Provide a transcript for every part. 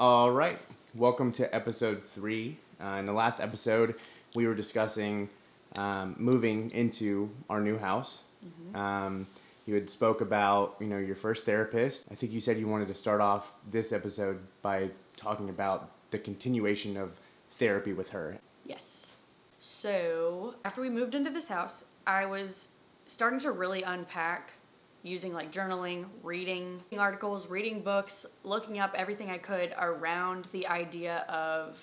All right, welcome to episode 3. In the last episode, we were discussing moving into our new house. You had spoke about, your first therapist. I think you said you wanted to start off this episode by talking about the continuation of therapy with her. Yes. So after we moved into this house, I was starting to really unpack using like journaling, reading articles, reading books, looking up everything I could around the idea of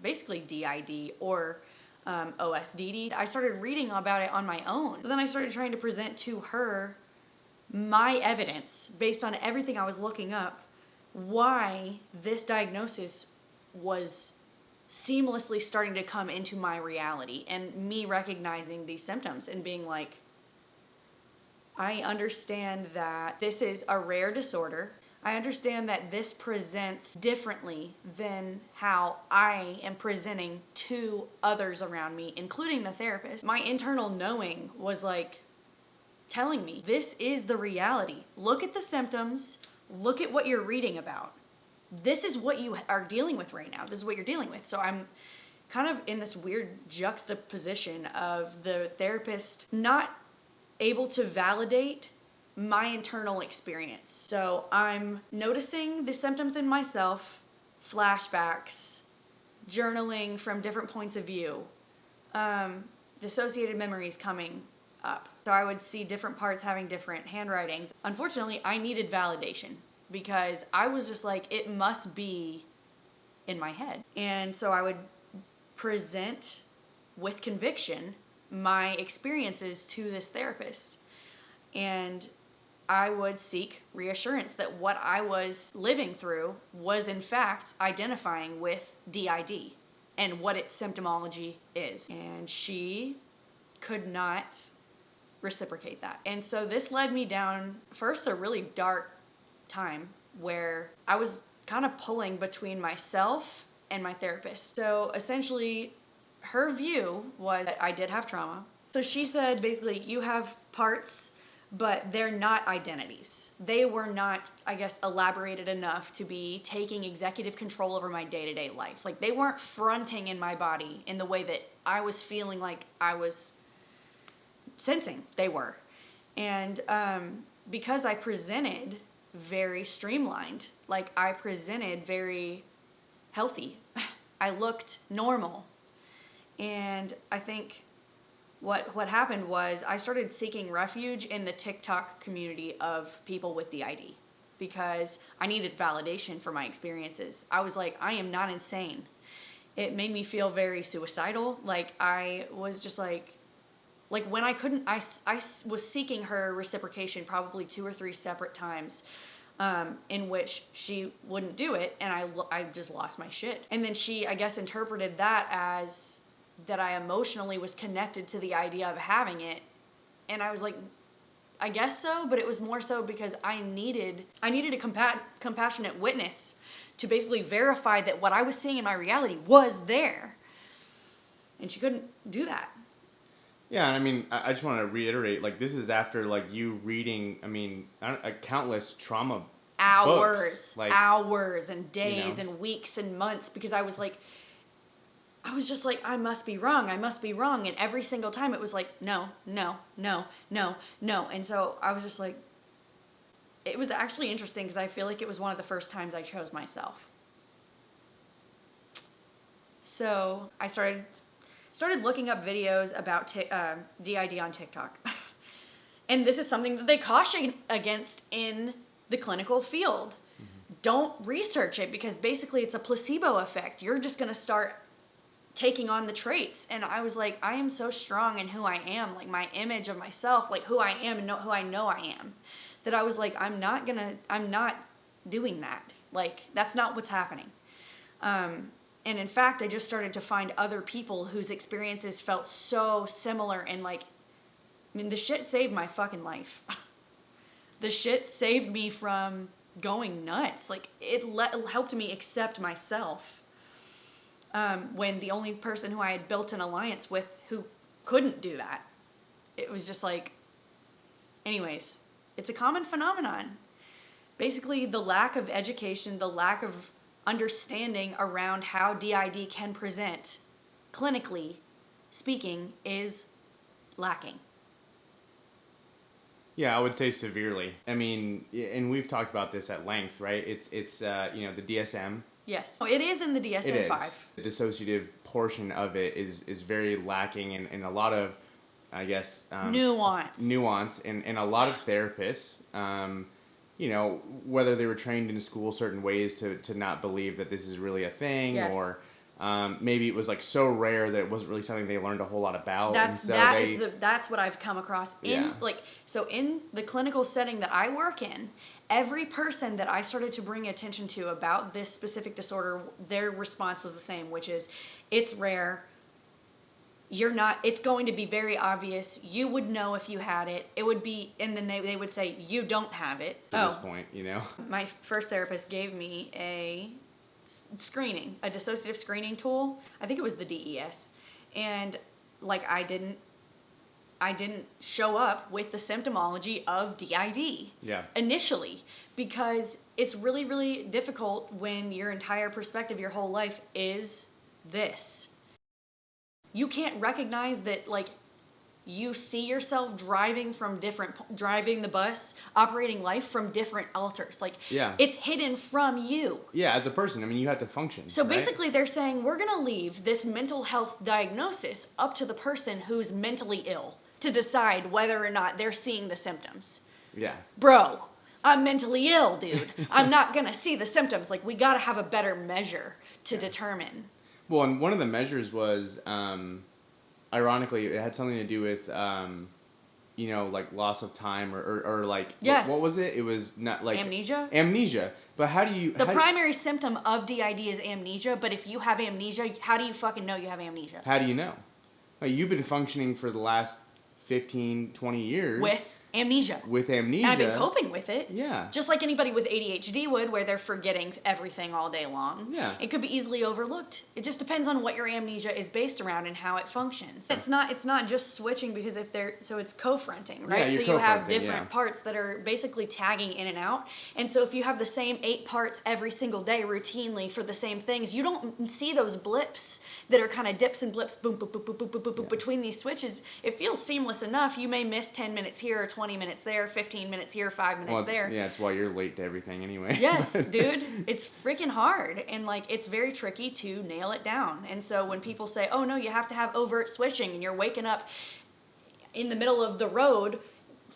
basically DID or OSDD. I started reading about it on my own. So then I started trying to present to her my evidence based on everything I was looking up, why this diagnosis was seamlessly starting to come into my reality, and me recognizing these symptoms and being like, I understand that this is a rare disorder. I understand that this presents differently than how I am presenting to others around me, including the therapist. My internal knowing was like telling me, this is the reality. Look at the symptoms. Look at what you're reading about. This is what you are dealing with right now. This is what you're dealing with. So I'm kind of in this weird juxtaposition of the therapist not able to validate my internal experience. So I'm noticing the symptoms in myself, flashbacks, journaling from different points of view, dissociated memories coming up. So I would see different parts having different handwritings. Unfortunately, I needed validation because I was just like, it must be in my head. And so I would present with conviction my experiences to this therapist. And I would seek reassurance that what I was living through was in fact identifying with DID and what its symptomology is. And she could not reciprocate that. And so this led me down first a really dark time where I was kind of pulling between myself and my therapist. So essentially, her view was that I did have trauma. So she said, basically, you have parts, but they're not identities. They were not, I guess, elaborated enough to be taking executive control over my day-to-day life. Like, they weren't fronting in my body in the way that I was feeling like I was sensing they were. And because I presented very streamlined, like I presented very healthy, I looked normal. And I think what happened was I started seeking refuge in the TikTok community of people with DID because I needed validation for my experiences. I was like, I am not insane. It made me feel very suicidal. Like I was just like when I couldn't, I was seeking her reciprocation probably 2 or 3 separate times in which she wouldn't do it, and I just lost my shit. And then she, I guess, interpreted that as that I emotionally was connected to the idea of having it. And I was like, I guess so, but it was more so because I needed a compassionate witness to basically verify that what I was seeing in my reality was there. And she couldn't do that. Yeah, I mean, I just want to reiterate, like, this is after, like, you reading, countless trauma hours, books. Hours and days and weeks and months, because I was just like, I must be wrong. And every single time it was like, no. And so I was just like, it was actually interesting because I feel like it was one of the first times I chose myself. So I started looking up videos about DID on TikTok. And this is something that they caution against in the clinical field. Mm-hmm. Don't research it because basically it's a placebo effect. You're just going to start taking on the traits. And I was like, I am so strong in who I am, like my image of myself, like who I am and who I know I am, that I was like, I'm not doing that. Like, that's not what's happening. And in fact, I just started to find other people whose experiences felt so similar, and like, I mean, the shit saved my fucking life. The shit saved me from going nuts. Like, it helped me accept myself. When the only person who I had built an alliance with who couldn't do that. It was just like, anyways, it's a common phenomenon. Basically, the lack of education, the lack of understanding around how DID can present clinically speaking is lacking. Yeah, I would say severely. I mean, and we've talked about this at length, right? It's the DSM. Yes. It is in the DSM-5. The dissociative portion of it is very lacking in a lot of, I guess, nuance and a lot of therapists, whether they were trained in school certain ways to not believe that this is really a thing, yes. Or maybe it was like so rare that it wasn't really something they learned a whole lot about. That's what I've come across in in the clinical setting that I work in. Every person that I started to bring attention to about this specific disorder, their response was the same, which is, it's rare. It's going to be very obvious. You would know if you had it. It would be, and then they would say, you don't have it. At this point, My first therapist gave me a screening, a dissociative screening tool. I think it was the DES. And I didn't show up with the symptomology of DID initially, because it's really, really difficult when your entire perspective, your whole life is this. You can't recognize that, you see yourself driving the bus, operating life from different alters. It's hidden from you. Yeah, as a person, you have to function. So basically they're saying, we're going to leave this mental health diagnosis up to the person who's mentally ill to decide whether or not they're seeing the symptoms. Yeah. Bro, I'm mentally ill, dude. I'm not going to see the symptoms. We got to have a better measure to determine. Well, and one of the measures was, ironically, it had something to do with, loss of time or yes. What was it? It was not amnesia? Amnesia. But how do you... The primary symptom of DID is amnesia, but if you have amnesia, how do you fucking know you have amnesia? How do you know? You've been functioning for the last 15, 20 years. With amnesia. And I've been coping with it. Yeah. Just like anybody with ADHD would, where they're forgetting everything all day long. Yeah. It could be easily overlooked. It just depends on what your amnesia is based around and how it functions. It's not just switching, because it's co-fronting, right? Yeah, so you have different parts that are basically tagging in and out. And so if you have the same 8 parts every single day routinely for the same things, you don't see those blips that are kind of dips and blips, boom, boom, boom, boom, boom, boom, boom, boom, between these switches. It feels seamless enough. You may miss 10 minutes here or 20 minutes there, 15 minutes here, 5 minutes there. Yeah, it's why you're late to everything anyway. Yes, dude. It's freaking hard. And it's very tricky to nail it down. And so when people say, oh no, you have to have overt switching, and you're waking up in the middle of the road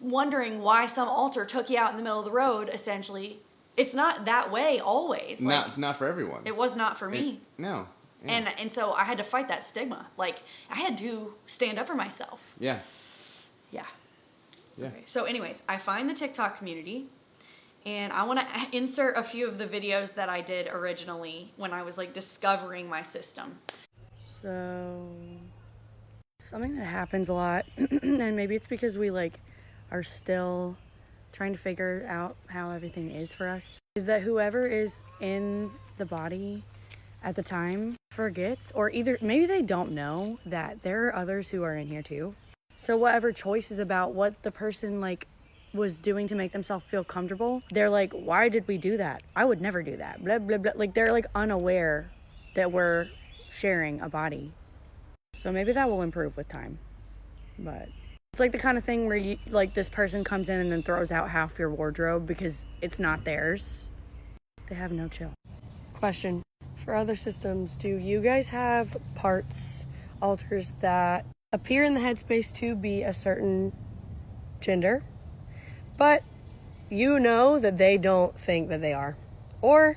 wondering why some alter took you out in the middle of the road, essentially, it's not that way always. Not for everyone. It was not for me. No. Yeah. And so I had to fight that stigma. I had to stand up for myself. Yeah. Yeah. Yeah. Okay. So anyways, I find the TikTok community, and I want to insert a few of the videos that I did originally when I was discovering my system. So something that happens a lot, and maybe it's because we are still trying to figure out how everything is for us, is that whoever is in the body at the time forgets, or either maybe they don't know that there are others who are in here too. So whatever choices about what the person was doing to make themselves feel comfortable, they're why did we do that? I would never do that. Blah, blah, blah. They're unaware that we're sharing a body. So maybe that will improve with time. But it's the kind of thing where you, this person comes in and then throws out half your wardrobe because it's not theirs. They have no chill. Question. For other systems, do you guys have parts, alters that appear in the headspace to be a certain gender, but you know that they don't think that they are, or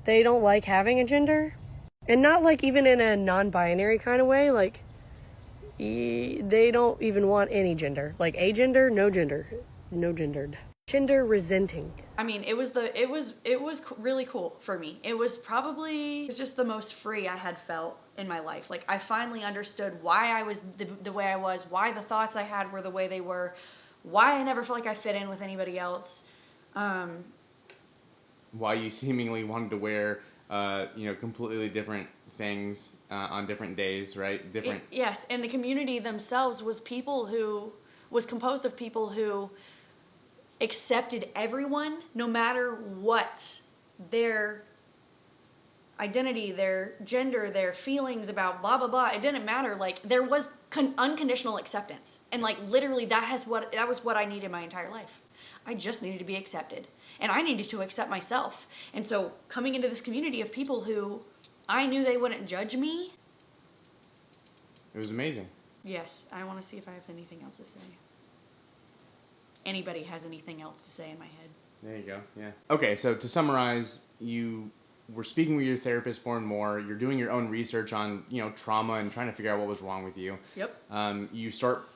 they don't like having a gender, and not even in a non-binary kind of way, they don't even want any gender, agender, no gender, no gendered. Gender resenting. It was really cool for me. It was just the most free I had felt in my life. I finally understood why I was the way I was, why the thoughts I had were the way they were, why I never felt like I fit in with anybody else. Why you seemingly wanted to wear, completely different things on different days, right? Yes, and the community themselves was composed of people who accepted everyone no matter what their identity, their gender, their feelings about blah blah blah. It didn't matter. Like there was unconditional acceptance, and like literally that was what I needed my entire life. I just needed to be accepted, and I needed to accept myself. And so coming into this community of people who I knew they wouldn't judge me. It was amazing. Yes, I want to see if I have anything else to say. Anybody has anything else to say in my head? There you go. Yeah. Okay, so to summarize, you were speaking with your therapist more and more. You're doing your own research on, trauma and trying to figure out what was wrong with you. Yep. You start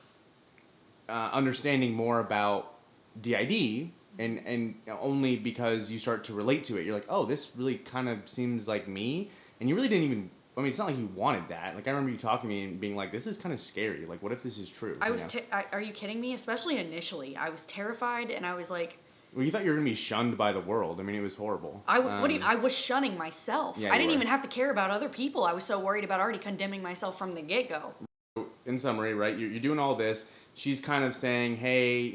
understanding more about DID, and only because you start to relate to it. You're like, oh, this really kind of seems like me. And you really didn't even... I mean, it's not like you wanted that. Like, I remember you talking to me and being like, this is kind of scary. Like, what if this is true? Are you kidding me? Especially initially. I was terrified, and I was like... Well, you thought you were going to be shunned by the world. I mean, it was horrible. I was shunning myself. Yeah, I didn't even have to care about other people. I was so worried about already condemning myself from the get-go. In summary, right, you're doing all this. She's kind of saying, hey,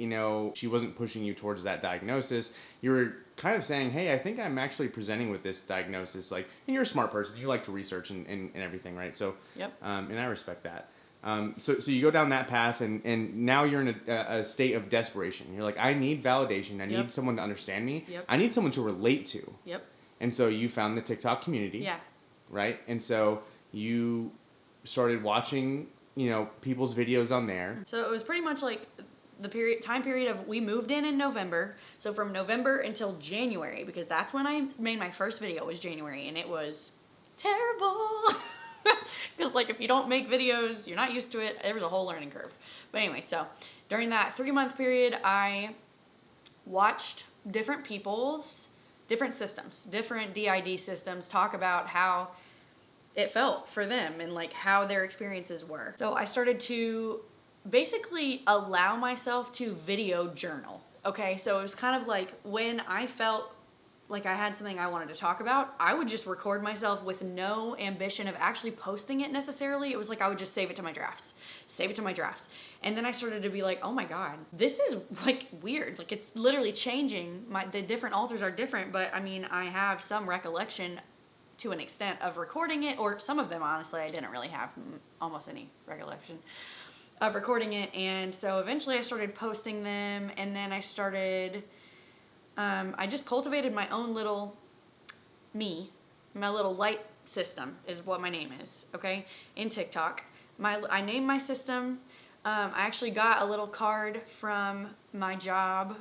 she wasn't pushing you towards that diagnosis. You were kind of saying, hey, I think I'm actually presenting with this diagnosis. Like, and you're a smart person. You like to research and everything, right? So, yep. And I respect that. So you go down that path, and now you're in a state of desperation. You're like, I need validation. I need someone to understand me. Yep. I need someone to relate to. Yep. And so you found the TikTok community. Yeah. Right? And so you started watching, people's videos on there. So it was pretty much like the time period of we moved in November. So from November until January, because that's when I made my first video, was January, and it was terrible. Because like if you don't make videos, you're not used to it. There was a whole learning curve. But anyway, so during that 3-month period, I watched different people's different systems, different DID systems talk about how it felt for them and like how their experiences were. So I started to basically allow myself to video journal. Okay, so it was kind of like when I felt like I had something I wanted to talk about, I would just record myself with no ambition of actually posting it necessarily. It was like I would just save it to my drafts. And then I started to be like, oh my God, this is like weird. Like it's literally changing. The different alters are different, but I mean, I have some recollection to an extent of recording it, or some of them, honestly, I didn't really have almost any recollection of recording it. And so eventually I started posting them, and then I started... I just cultivated my own little my little light system is what my name is, okay, in TikTok. I named my system. I actually got a little card from my job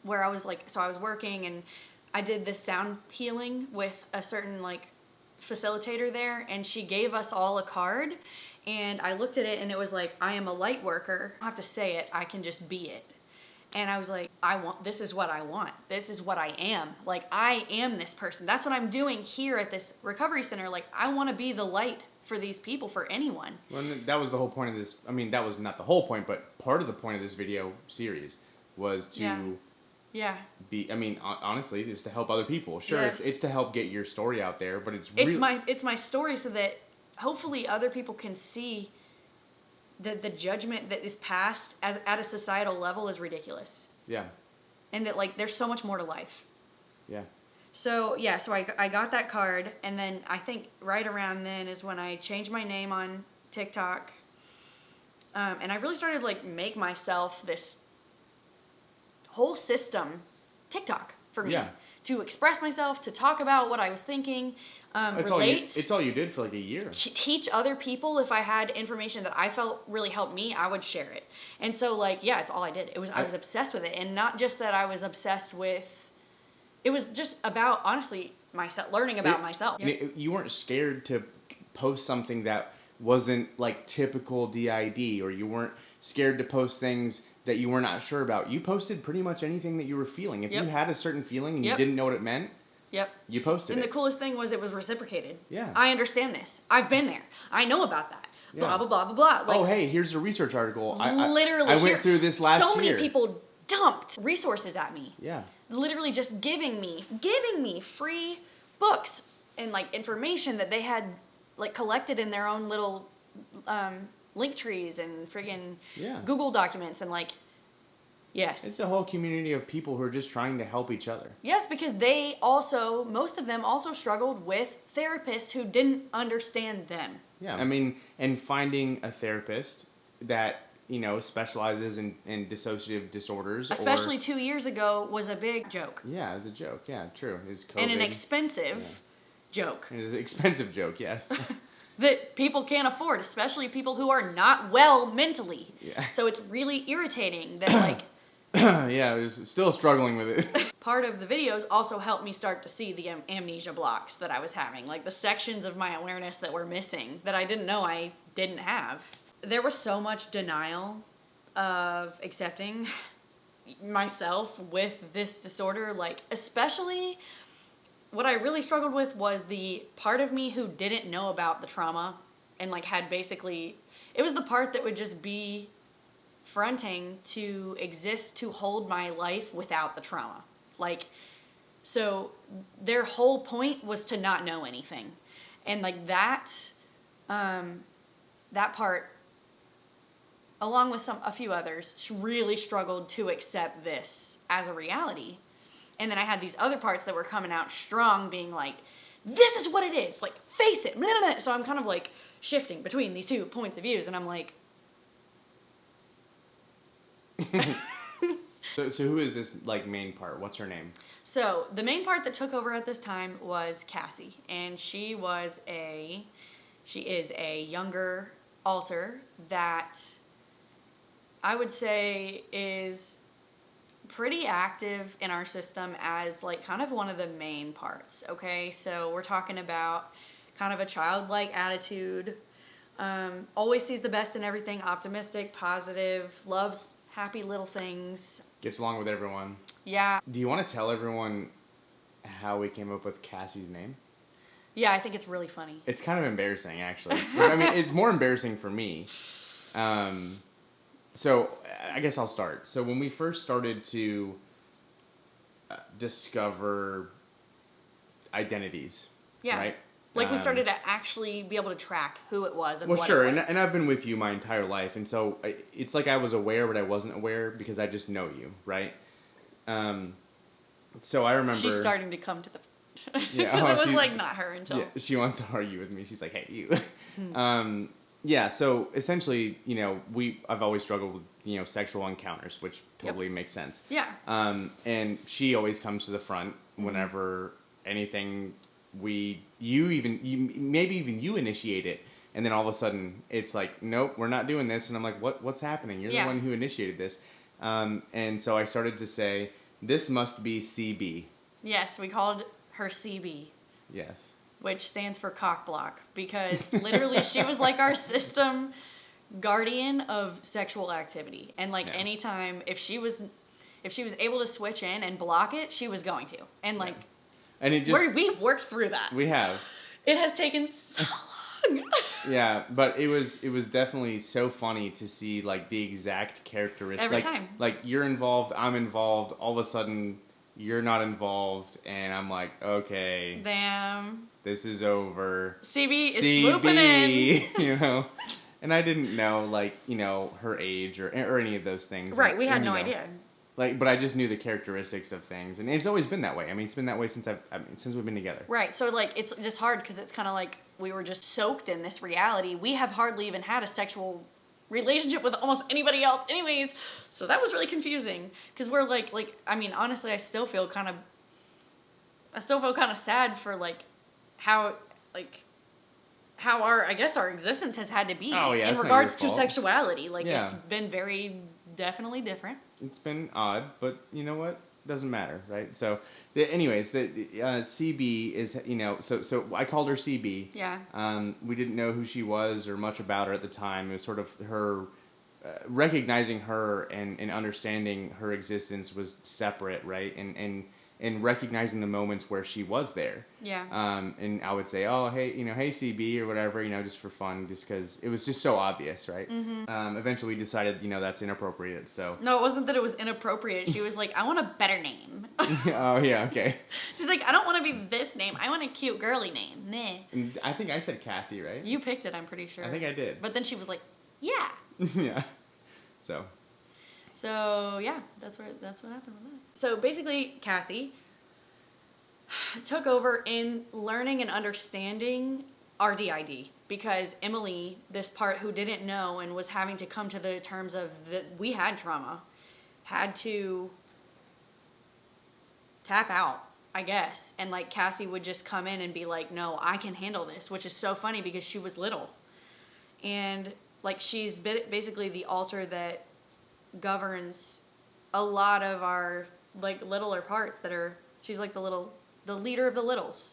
where I was working, and I did this sound healing with a certain like facilitator there, and she gave us all a card, and I looked at it and it was like, I am a light worker. I don't have to say it, I can just be it. And I was like, this is what I want. This is what I am. Like, I am this person. That's what I'm doing here at this recovery center. Like, I want to be the light for these people, for anyone. Well, that was the whole point of this. I mean, that was not the whole point, but part of the point of this video series was to be, I mean, honestly, it's to help other people. Sure, yes. It's to help get your story out there, but it's my story so that hopefully other people can see the judgment that is passed at a societal level is ridiculous. Yeah. And that like there's so much more to life. Yeah. So I got that card, and then I think right around then is when I changed my name on TikTok, and I really started like make myself this whole system TikTok for me. Yeah. To express myself, to talk about what I was thinking, relate. It's all you did for like a year. Teach other people. If I had information that I felt really helped me, I would share it. And so like, yeah, it's all I did. I was obsessed with it. And not just that I was obsessed with, it was just about, honestly, myself, learning about myself. You weren't scared to post something that wasn't like typical DID, or you weren't scared to post things that you were not sure about. You posted pretty much anything that you were feeling. If you had a certain feeling and you didn't know what it meant, you posted it. And the coolest thing was it was reciprocated. Yeah. I understand this. I've been there. I know about that. Yeah. Blah, blah, blah, blah, blah. Like, oh, hey, here's a research article. Literally. I went through this last year. So many people dumped resources at me. Yeah. Literally just giving me free books and like information that they had like collected in their own little link trees and friggin' Google documents, and like Yes. It's a whole community of people who are just trying to help each other. Yes, because most of them also struggled with therapists who didn't understand them. Yeah, I mean, and finding a therapist that, specializes in dissociative disorders. Especially 2 years ago was a big joke. Yeah, it was a joke. Yeah, true. It was COVID. And an expensive joke. It was an expensive joke, yes. That people can't afford, especially people who are not well mentally. Yeah. So it's really irritating that, yeah, I was still struggling with it. Part of the videos also helped me start to see the amnesia blocks that I was having, like the sections of my awareness that were missing that I didn't know I didn't have. There was so much denial of accepting myself with this disorder, especially what I really struggled with was the part of me who didn't know about the trauma and had basically, it was the part that would just be fronting to exist to hold my life without the trauma. So their whole point was to not know anything. And that part, along with a few others, really struggled to accept this as a reality. And then I had these other parts that were coming out strong, being this is what it is, face it, blah, blah, blah. So I'm kind of shifting between these two points of views, and I'm So who is this main part? What's her name? So the main part that took over at this time was Cassie, and she is a younger alter that I would say is pretty active in our system as kind of one of the main parts. Okay, so we're talking about kind of a childlike attitude, always sees the best in everything, optimistic, positive, loves happy little things. Gets along with everyone. Yeah. Do you want to tell everyone how we came up with Cassie's name? Yeah, I think it's really funny. It's kind of embarrassing, actually. I mean, it's more embarrassing for me. So I guess I'll start. So when we first started to discover identities, right? We started to actually be able to track who it was and what sure, it was. and I've been with you my entire life, and so it's I was aware, but I wasn't aware because I just know you, right? So I remember... She's starting to come to the... Yeah, because it was not her until... Yeah, she wants to argue with me. She's like, hey, you. Yeah, so essentially, I've always struggled with, sexual encounters, which totally makes sense. Yeah. And she always comes to the front whenever anything maybe even you initiate it, and then all of a sudden it's nope, we're not doing this, and I'm like, what's happening? You're the one who initiated this. And so I started to say, this must be CB. Yes, we called her CB. Yes. Which stands for cock block, because literally she was our system guardian of sexual activity. And anytime if she was able to switch in and block it, she was going to. And and it just, we've worked through that. We have. It has taken so long. Yeah, but it was definitely so funny to see the exact characteristics. Every time. You're involved, I'm involved, all of a sudden you're not involved, and I'm like, okay. Damn. This is over. CB is swooping in. And I didn't know, her age or any of those things. Right, we had no idea. But I just knew the characteristics of things, and it's always been that way. I mean, it's been that way since we've been together. Right, so it's just hard because it's kind of we were just soaked in this reality. We have hardly even had a sexual relationship with almost anybody else anyways, so that was really confusing because we're I mean, honestly, I still feel kind of sad for how our existence has had to be in regards to sexuality. It's been very definitely different. It's been odd, but you know what? Doesn't matter, right? So, anyways, the CB is, so I called her CB. Yeah. We didn't know who she was or much about her at the time. It was sort of her, recognizing her and understanding her existence was separate, right? And recognizing the moments where she was there. Yeah. And I would say, oh, hey, hey, CB, or whatever, just for fun, just because it was just so obvious, right? Mm-hmm. Eventually we decided, that's inappropriate, so. No, it wasn't that it was inappropriate. She was like, I want a better name. Oh, yeah, okay. She's like, I don't want to be this name. I want a cute girly name. Meh. And I think I said Cassie, right? You picked it, I'm pretty sure. I think I did. But then she was like, yeah. Yeah. So yeah, that's what happened with that. So basically, Cassie took over in learning and understanding RDID, because Emily, this part who didn't know and was having to come to the terms of that we had trauma, had to tap out, I guess. And like Cassie would just come in and be like, no, I can handle this, which is so funny because she was little. And like she's basically the altar that governs a lot of our like littler parts that are, she's like the leader of the littles.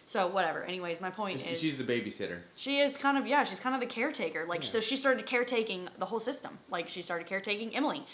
So whatever. Anyways, my point is she's the babysitter. She is kind of, she's kind of the caretaker. Like, so she started caretaking the whole system. Like, she started caretaking Emily.